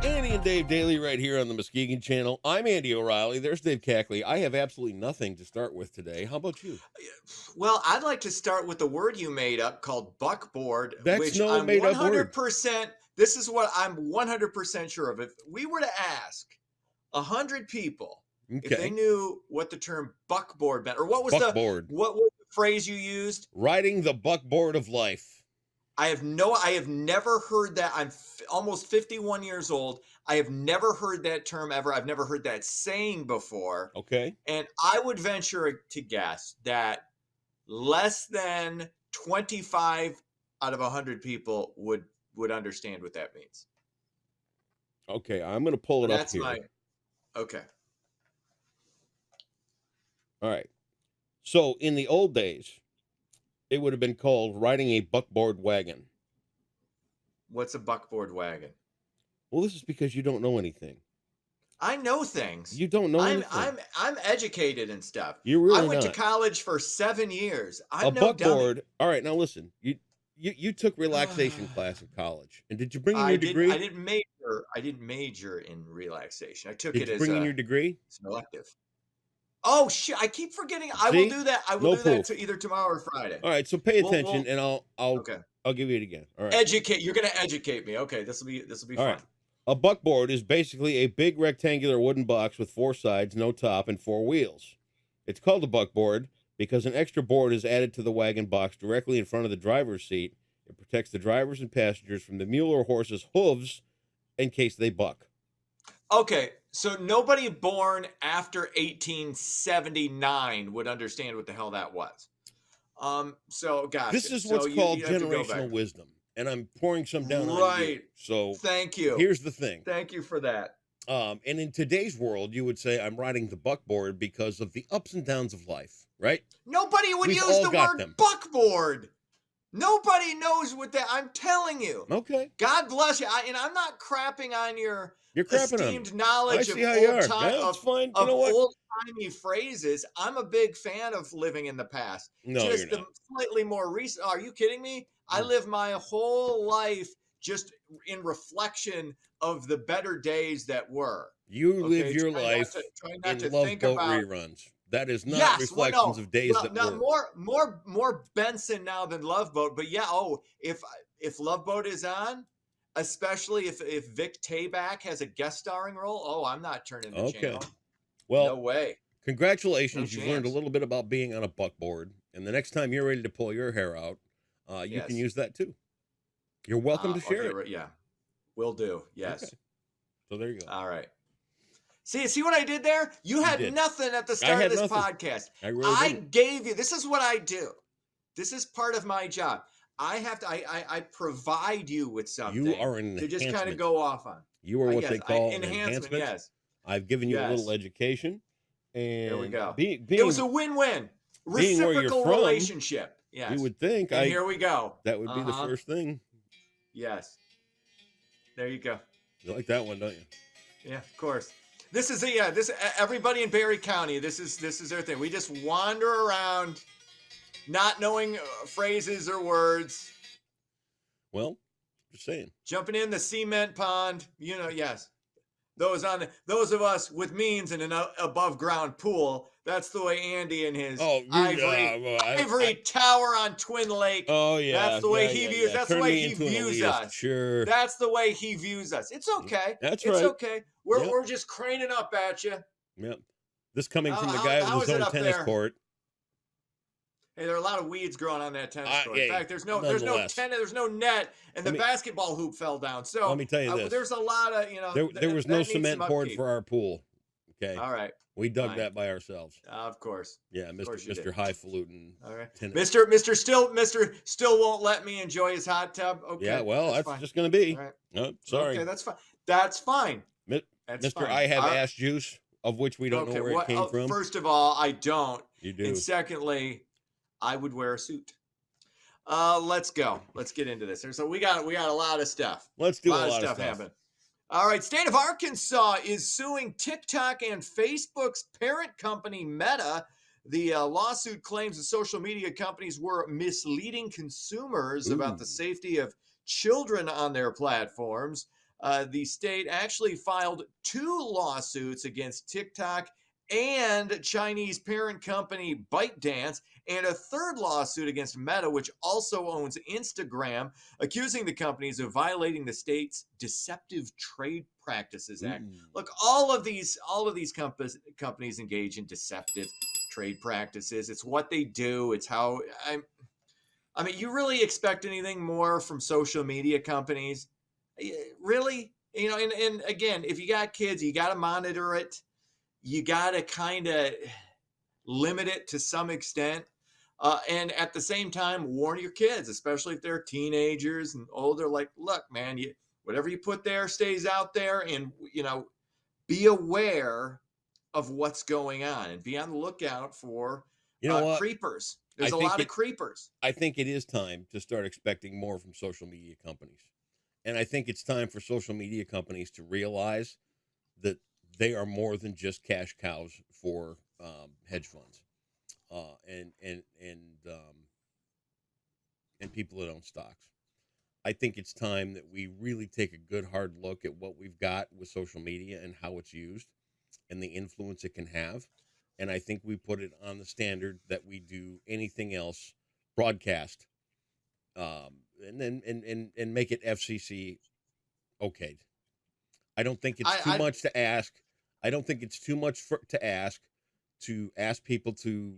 Andy and Dave Daily right here on the Muskegon Channel. I'm Andy O'Reilly. There's Dave Cackley. I have absolutely nothing to start with today. How about you? Well, I'd like to start with the word you made up called buckboard, That's which no I'm made up word. 100%, this is what I'm 100% sure of. If we were to ask 100 people if they Okay. knew what the term buckboard meant, or Buckboard. what was the phrase you used, Riding the buckboard of life. I have never heard that. I'm almost 51 years old. I have never heard that term ever. I've never heard that saying before. Okay. And I would venture to guess that less than 25 out of 100 people would understand what that means. Okay. I'm going to pull it up That's here. my okay. All right. So in the old days, it would have been called riding a buckboard wagon. What's a buckboard wagon? Well, this is because you don't know anything. I know things. You don't know anything. I'm educated and stuff. You're really I went not. to college for 7 years. A I'm no dummy. buckboard. All right. Now listen. You took relaxation class in college, and did you bring in your degree? I didn't major in relaxation. I took Did it you as bring in a your degree? selective. Oh shit! I keep forgetting. I See? will do that. I No will do that proof. either tomorrow or Friday. All right, so pay We'll- attention, we'll- and Okay. I'll give you it again. All right. Educate. You're gonna educate me. Okay. This will be All fun. right. A buckboard is basically a big rectangular wooden box with 4 sides, no top, and 4 wheels. It's called a buckboard because an extra board is added to the wagon box directly in front of the driver's seat. It protects the drivers and passengers from the mule or horse's hooves in case they buck. Okay. So nobody born after 1879 would understand what the hell that was. So gotcha. This is So what's you called have to go generational back. wisdom, and I'm pouring some down on you. Right. So Thank you. here's the thing. Thank you for that. And in today's world, you would say I'm riding the buckboard because of the ups and downs of life, right? Nobody would We've use all the got word them. buckboard. Nobody knows what that. I'm telling you. Okay. God bless you. And I'm not crapping on your You're crapping on me. esteemed knowledge I see how you are. old time Yeah, it's fine. You of know what? old timey phrases. I'm a big fan of living in the past. No, Just you're the not. slightly more recent. Are you kidding me? I Mm. live my whole life just in reflection of the better days that were. You live Okay, your life try not to in Love think Boat about. reruns. That is not Yes, well, reflections no, of days well, that no, were. more Benson now than Love Boat, but yeah. Oh, if Love Boat is on, especially if Vic Tayback has a guest starring role, oh, I'm not turning the Okay. channel. Well, No way. congratulations. No You've learned a chance. little bit about being on a buckboard. And the next time you're ready to pull your hair out, you can Yes. use that too. You're welcome to I'll share get it. rid- yeah, will do. Yes. Okay. So there you go. All right. See what I did there? You had did. nothing at the I start had of this nothing. podcast. I really I didn't. gave you. This is what I do. This is part of my job. I have to. I provide you with something. You are an to just kind of enhancement. go off on. You are what Yes, they call an enhancement. enhancement. Yes. I've given you a little Yes. education. And There we go. Being, It was a win-win, being where you're reciprocal from, relationship. Yes. you would think And here we go. that would be the Uh-huh. first thing. Yes. There you go. You like that one, don't you? Yeah, of course. This is everybody in Barry County. This is their thing. We just wander around, not knowing phrases or words, Well, just saying. jumping in the cement pond. Yes. Those of us with means in an above ground pool. That's the way Andy and his ivory tower on Twin Lake. Oh yeah. That's the way he views. Yeah. That's the Turn way me he into an views elitist. us. Sure. That's the way he views us. It's okay. That's It's right. okay. We're Yep. we're just craning up at you. Yep. This coming from the How- guy how with is his it own up tennis there? court. Hey, there are a lot of weeds growing on that tennis court. yeah, In fact, there's no nonetheless. tennis, there's no net, and Let the me- basketball hoop fell down. So Let me tell you this. there's a lot of There was no that needs cement some poured upkeep. for our pool. Okay. All right, We dug fine. that by ourselves. Of course. Yeah, course you Mr. did. Highfalutin. All right, Tennis. Mr. Still won't let me enjoy his hot tub. Okay. Yeah, well, that's fine. just going to be. All right. No, sorry. Okay, that's fine. That's fine. Mi- That's Mr. fine. I have All right. ass juice, of which we don't know where it came from. First of all, I don't. You do. And secondly, I would wear a suit. Let's go. Let's get into this. So we got a lot of stuff. Let's do a lot lot of of stuff stuff. happening. All right, state of Arkansas is suing TikTok and Facebook's parent company Meta. The lawsuit claims the social media companies were misleading consumers about the Ooh. safety of children on their platforms. the state actually filed 2 lawsuits against TikTok and Chinese parent company ByteDance, and a third lawsuit against Meta, which also owns Instagram, accusing the companies of violating the state's Deceptive Trade Practices Act. Look, all of these companies engage in deceptive trade practices. It's what they do. It's how I mean, you really expect anything more from social media companies? Really? You know, and again, if you got kids, you got to monitor it. You got to kind of limit it to some extent. And at the same time, warn your kids, especially if they're teenagers and older, like, look, man, whatever you put there stays out there, and, you know, be aware of what's going on and be on the lookout for creepers. There's a lot of creepers. I think it is time to start expecting more from social media companies. And I think it's time for social media companies to realize that they are more than just cash cows for hedge funds and people that own stocks. I think it's time that we really take a good hard look at what we've got with social media and how it's used and the influence it can have. And I think we put it on the standard that we do anything else, broadcast, and then and make it FCC okayed. I don't think it's too much to ask. I don't think it's too much to ask people to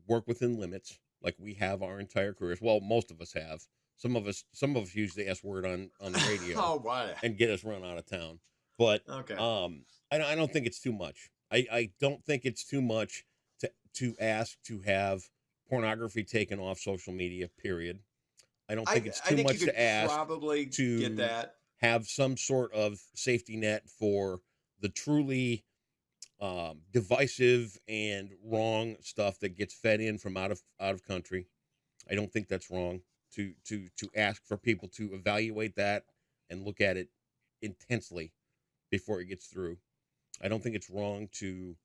work within limits, like we have our entire careers. Well, most of us have. Some of us use the S word on the radio and get us run out of town. But okay. I don't think it's too much. I don't think it's too much to ask to have pornography taken off social media, period. I don't think it's too much to ask to get that. Have some sort of safety net for the truly divisive and wrong stuff that gets fed in from out of country. I don't think that's wrong to ask for people to evaluate that and look at it intensely before it gets through. I don't think it's wrong to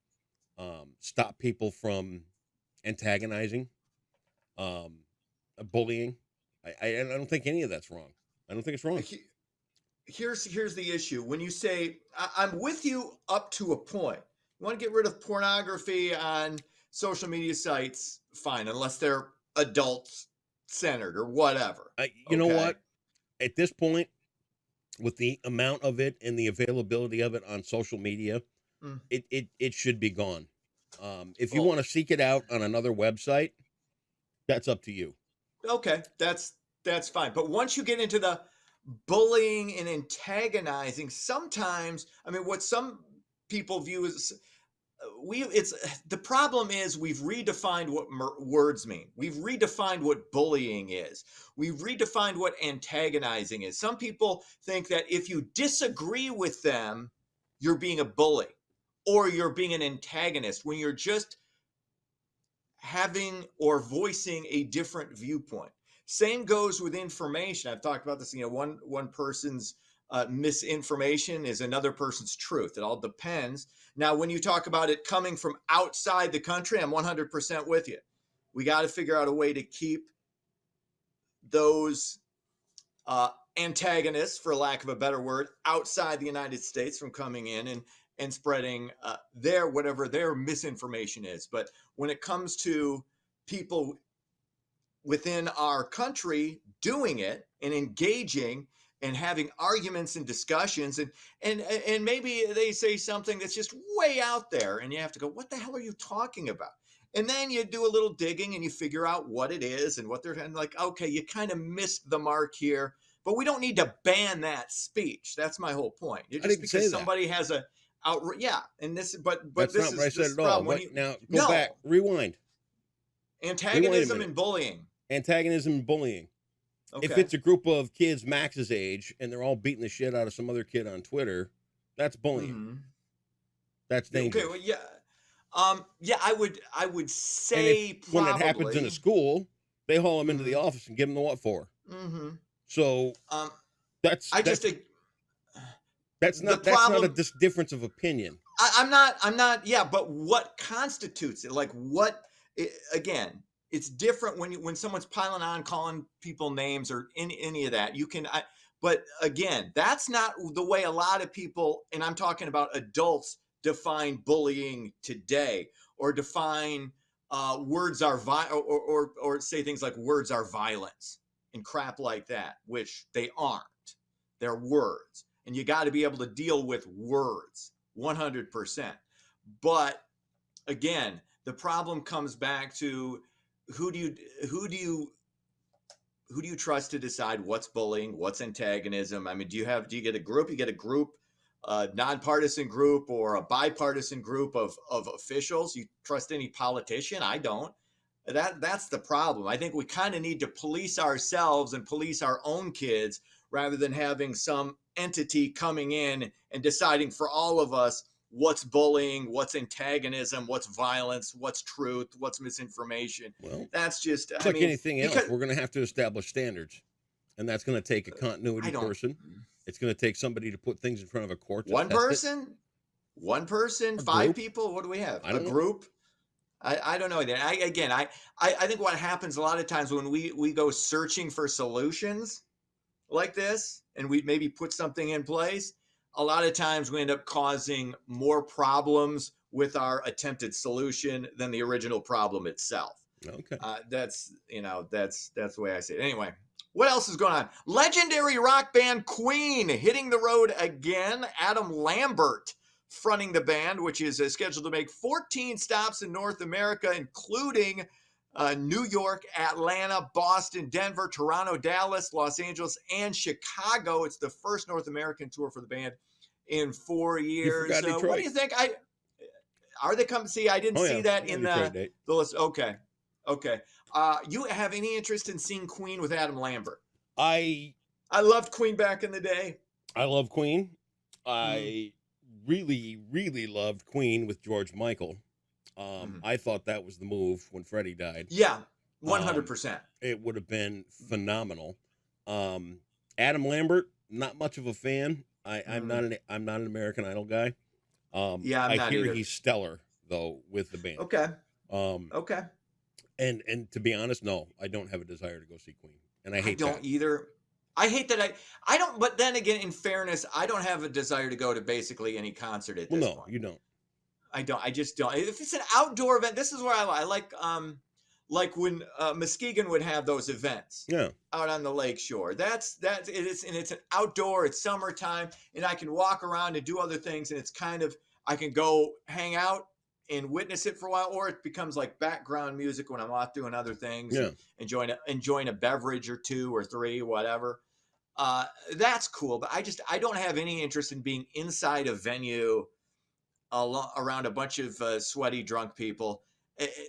stop people from antagonizing, bullying. I don't think any of that's wrong. I don't think it's wrong. Here's the issue. When you say, I'm with you up to a point. You want to get rid of pornography on social media sites, fine, unless they're adults centered or whatever. You know what? At this point, with the amount of it and the availability of it on social media, it should be gone. If you want to seek it out on another website, that's up to you. Okay, that's fine. But once you get into the bullying and antagonizing, sometimes, I mean, what some people view as the problem is we've redefined what words mean. We've redefined what bullying is. We've redefined what antagonizing is. Some people think that if you disagree with them, you're being a bully or you're being an antagonist when you're just having or voicing a different viewpoint. Same goes with information. I've talked about this. You know, one person's misinformation is another person's truth. It all depends. Now, when you talk about it coming from outside the country, I'm 100% with you. We got to figure out a way to keep those antagonists, for lack of a better word, outside the United States from coming in and spreading whatever their misinformation is. But when it comes to people within our country doing it and engaging and having arguments and discussions, and maybe they say something that's just way out there, and you have to go, what the hell are you talking about? And then you do a little digging and you figure out what it is and what they're like, okay, you kind of missed the mark here, but we don't need to ban that speech. That's my whole point. Just because somebody has a and this, but that's this not what I said at all. Now go back, rewind. Antagonism and bullying. Antagonism and bullying. Okay. If it's a group of kids Max's age and they're all beating the shit out of some other kid on Twitter, that's bullying. Mm-hmm. That's dangerous. Okay, well, I would say when it happens in a school, they haul them into the office and give them the what for. Mm-hmm. So that's not a difference of opinion. I'm not. Yeah, but what constitutes it? Like again? It's different when someone's piling on, calling people names or any of that. But again, that's not the way a lot of people, and I'm talking about adults, define bullying today, or define words are or say things like words are violence and crap like that, which they aren't. They're words, and you got to be able to deal with words 100%. But again, the problem comes back to who do you trust to decide what's bullying, what's antagonism? I mean, do you get a group? You get a group, a nonpartisan group or a bipartisan group of officials. You trust any politician? I don't. That's the problem. I think we kind of need to police ourselves and police our own kids rather than having some entity coming in and deciding for all of us what's bullying, what's antagonism, what's violence, what's truth, what's misinformation. Well, that's just, it's like anything else. We're going to have to establish standards, and that's going to take a continuity person. It's going to take somebody to put things in front of a court. One person, five people. What do we have? A group? I don't know. I think what happens a lot of times when we go searching for solutions like this, and we maybe put something in place, a lot of times we end up causing more problems with our attempted solution than the original problem itself. Okay. That's the way I see it. Anyway, what else is going on? Legendary rock band Queen hitting the road again. Adam Lambert fronting the band, which is scheduled to make 14 stops in North America, including New York, Atlanta, Boston, Denver, Toronto, Dallas, Los Angeles, and Chicago. It's the first North American tour for the band in 4 years. What do you think? Are they coming? See, I didn't see that in the list. Okay. You have any interest in seeing Queen with Adam Lambert? I loved Queen back in the day. I love Queen. I really, really loved Queen with George Michael. I thought that was the move when Freddie died. Yeah, 100%. It would have been phenomenal. Adam Lambert, not much of a fan. I'm not an American Idol guy. I hear he's stellar though with the band. Okay. Okay. And to be honest, no, I don't have a desire to go see Queen, and I don't either. I hate that I don't. But then again, in fairness, I don't have a desire to go to basically any concert at this point. No, you don't. I don't. I just don't. If it's an outdoor event, this is where I like when Muskegon would have those events. Yeah. Out on the lake shore. That's it is, and it's an outdoor. It's summertime, and I can walk around and do other things, and it's kind of I can go hang out and witness it for a while, or it becomes like background music when I'm off doing other things. Yeah. Enjoying a beverage or two or three, whatever. That's cool, but I don't have any interest in being inside a venue around a bunch of sweaty drunk people.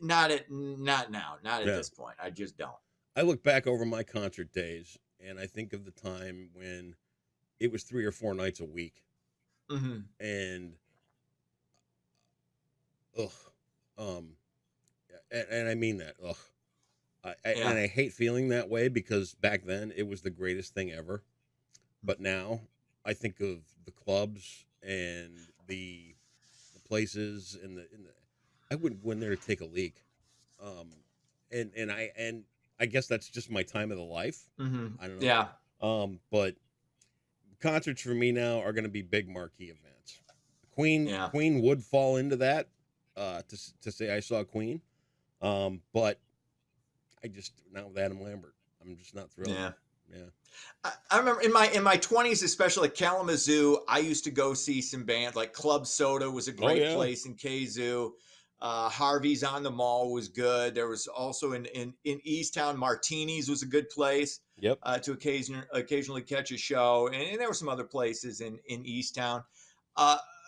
Not now. Not at this point. I just don't. I look back over my concert days and I think of the time when it was 3 or 4 nights a week. Mm-hmm. And and I mean that. And I hate feeling that way because back then it was the greatest thing ever. But now I think of the clubs and the places and I wouldn't go in there to take a leak. And I guess that's just my time of the life. Mm-hmm. I don't know. Yeah. But concerts for me now are going to be big marquee events. Queen would fall into that, to say I saw Queen. But I just, not with Adam Lambert, I'm just not thrilled. Yeah. Yeah. I remember in my 20s, especially at Kalamazoo, I used to go see some bands like Club Soda was a great place in Kazoo. Harvey's on the Mall was good. There was also in Easttown, Martini's was a good place. Yep. To occasionally catch a show, and there were some other places in Easttown.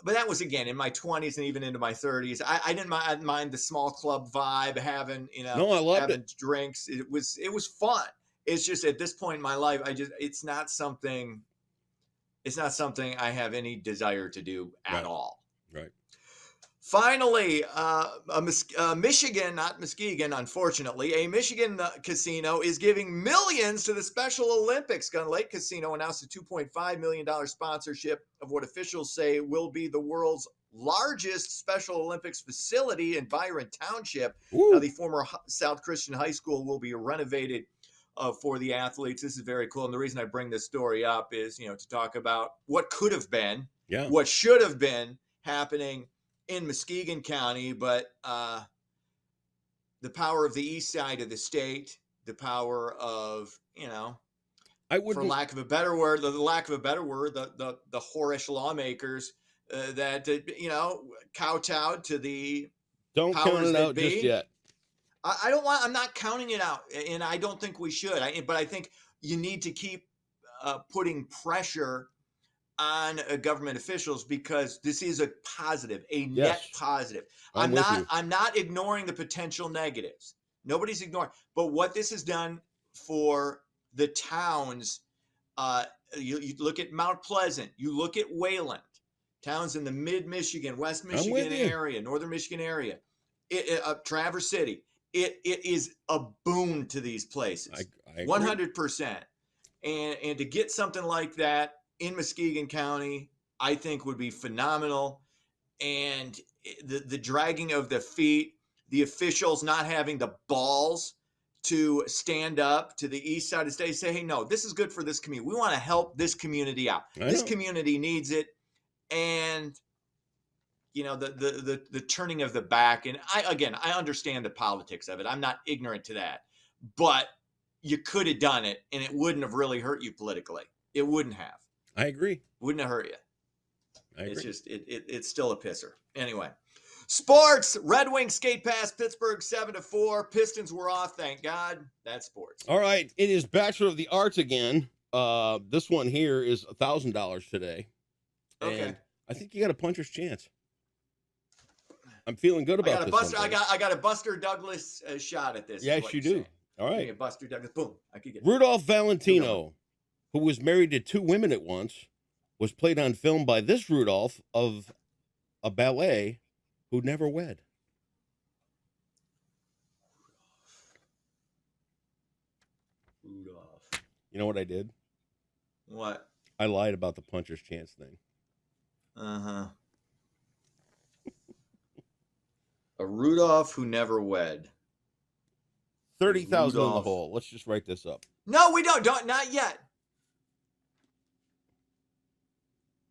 But that was again in my 20s and even into my 30s. I didn't mind the small club vibe, having I loved having drinks. It was fun. It's just at this point in my life, it's not something I have any desire to do at all. Right. Finally, Michigan, not Muskegon, unfortunately, a Michigan casino is giving millions to the Special Olympics. Gun Lake Casino announced a $2.5 million sponsorship of what officials say will be the world's largest Special Olympics facility in Byron Township. Now, the former South Christian High School will be renovated for the athletes. This is very cool. And the reason I bring this story up is, to talk about what could have been, what should have been happening in Muskegon County, but the power of the east side of the state, the power of, for lack of a better word, the whorish lawmakers that, kowtowed to the Don't count it out just yet. I'm not counting it out, and I don't think we should. But I think you need to keep putting pressure on government officials, because this is a positive, net positive. I'm not ignoring the potential negatives. Nobody's ignoring. But what this has done for the towns, you look at Mount Pleasant, you look at Wayland, towns in the mid-Michigan, West Michigan area, Northern Michigan area, Traverse City. It is a boon to these places, 100%. And to get something like that in Muskegon County, I think would be phenomenal. And the dragging of the feet, the officials not having the balls to stand up to the east side of the state, say, hey, no, this is good for this community. We want to help this community out. This community needs it. And the turning of the back. And I understand the politics of it. I'm not ignorant to that. But you could have done it, and it wouldn't have really hurt you politically. It wouldn't have. I agree. Wouldn't have hurt you. I agree. It's just, it's still a pisser. Anyway. Sports. Red Wings skate past Pittsburgh 7-4. Pistons were off, thank God. That's sports. All right. It is Bachelor of the Arts again. This one here is $1,000 today. Okay. And I think you got a puncher's chance. I'm feeling good about this. I got a Buster Douglas shot at this. Yes, you do. Saying. All right. Buster Douglas. Boom. I could get Rudolph Valentino, who was married to 2 women at once, was played on film by this Rudolph of a ballet who never wed. Rudolph. You know what I did? What? I lied about the puncher's chance thing. Uh-huh. A Rudolph who never wed. 30,000 in the hole. Let's just write this up. No, we don't. Not yet.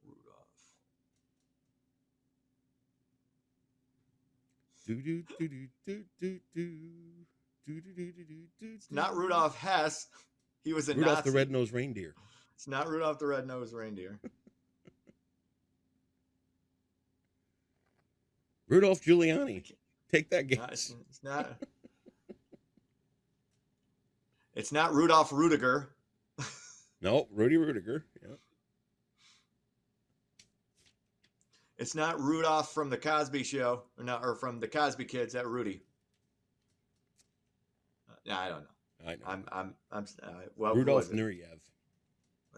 Rudolph. It's not Rudolph Hess. He was a Rudolph Nazi. the Red-Nosed Reindeer. It's not Rudolph the Red-Nosed Reindeer. Rudolph Giuliani. Take that guess. It's not. It's not Rudolph Rudiger. No, Rudy Rudiger. Yeah. It's not Rudolph from the Cosby Show, or from the Cosby Kids. That Rudy. I don't know. I know. I'm well. Rudolph Nureyev.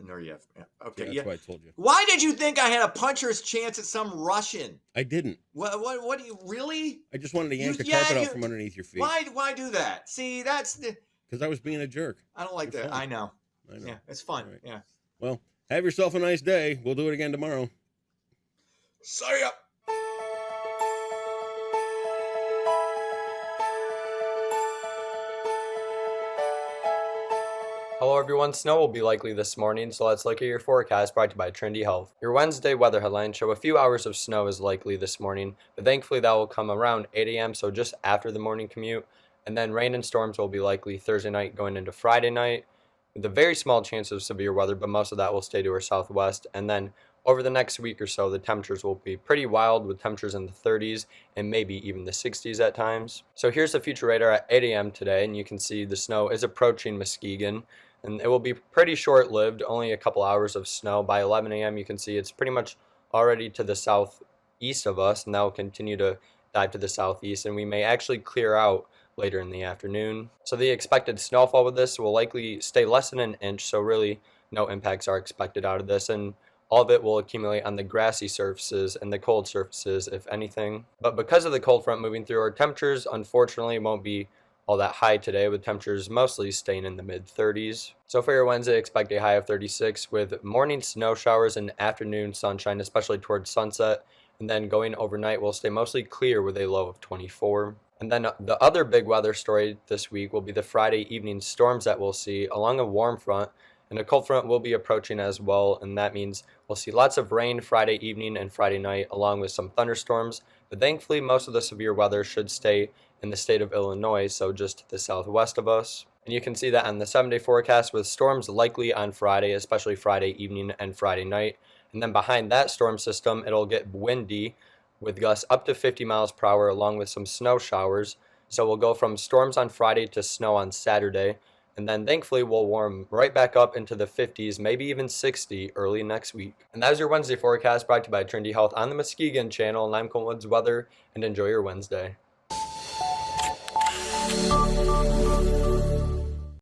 Nureyev. Yeah. Okay. Yeah, that's why I told you. Why did you think I had a puncher's chance at some Russian? I didn't. What do you really? I just wanted to yank the carpet out from underneath your feet. Why do that? See, that's the. Because I was being a jerk. I don't like that. I know. Yeah, it's fun. Right. Yeah. Well, have yourself a nice day. We'll do it again tomorrow. See ya. Hello everyone, snow will be likely this morning, so let's look at your forecast brought to you by Trinity Health. Your Wednesday weather headlines show a few hours of snow is likely this morning, but thankfully that will come around 8 a.m., so just after the morning commute. And then rain and storms will be likely Thursday night going into Friday night, with a very small chance of severe weather, but most of that will stay to our southwest. And then over the next week or so, the temperatures will be pretty wild, with temperatures in the 30s and maybe even the 60s at times. So here's the future radar at 8 a.m. today, and you can see the snow is approaching Muskegon. And it will be pretty short-lived, only a couple hours of snow. By 11 a.m. you can see it's pretty much already to the southeast of us, and that will continue to dive to the southeast, and we may actually clear out later in the afternoon. So the expected snowfall with this will likely stay less than an inch, so really no impacts are expected out of this, and all of it will accumulate on the grassy surfaces and the cold surfaces, if anything. But because of the cold front moving through, our temperatures unfortunately won't be all that high today, with temperatures mostly staying in the mid-30s. So for your Wednesday, expect a high of 36 with morning snow showers and afternoon sunshine, especially towards sunset. And then going overnight, we'll stay mostly clear with a low of 24. And then the other big weather story this week will be the Friday evening storms that we'll see along a warm front, and a cold front will be approaching as well, and that means we'll see lots of rain Friday evening and Friday night along with some thunderstorms, but thankfully most of the severe weather should stay in the state of Illinois, so just to the southwest of us. And you can see that on the 7-day forecast with storms likely on Friday, especially Friday evening and Friday night. And then behind that storm system, it'll get windy with gusts up to 50 miles per hour along with some snow showers. So we'll go from storms on Friday to snow on Saturday. And then thankfully we'll warm right back up into the 50s, maybe even 60 early next week. And that was your Wednesday forecast brought to you by Trinity Health on the Muskegon channel. And I'm Colton Woods Weather, and enjoy your Wednesday.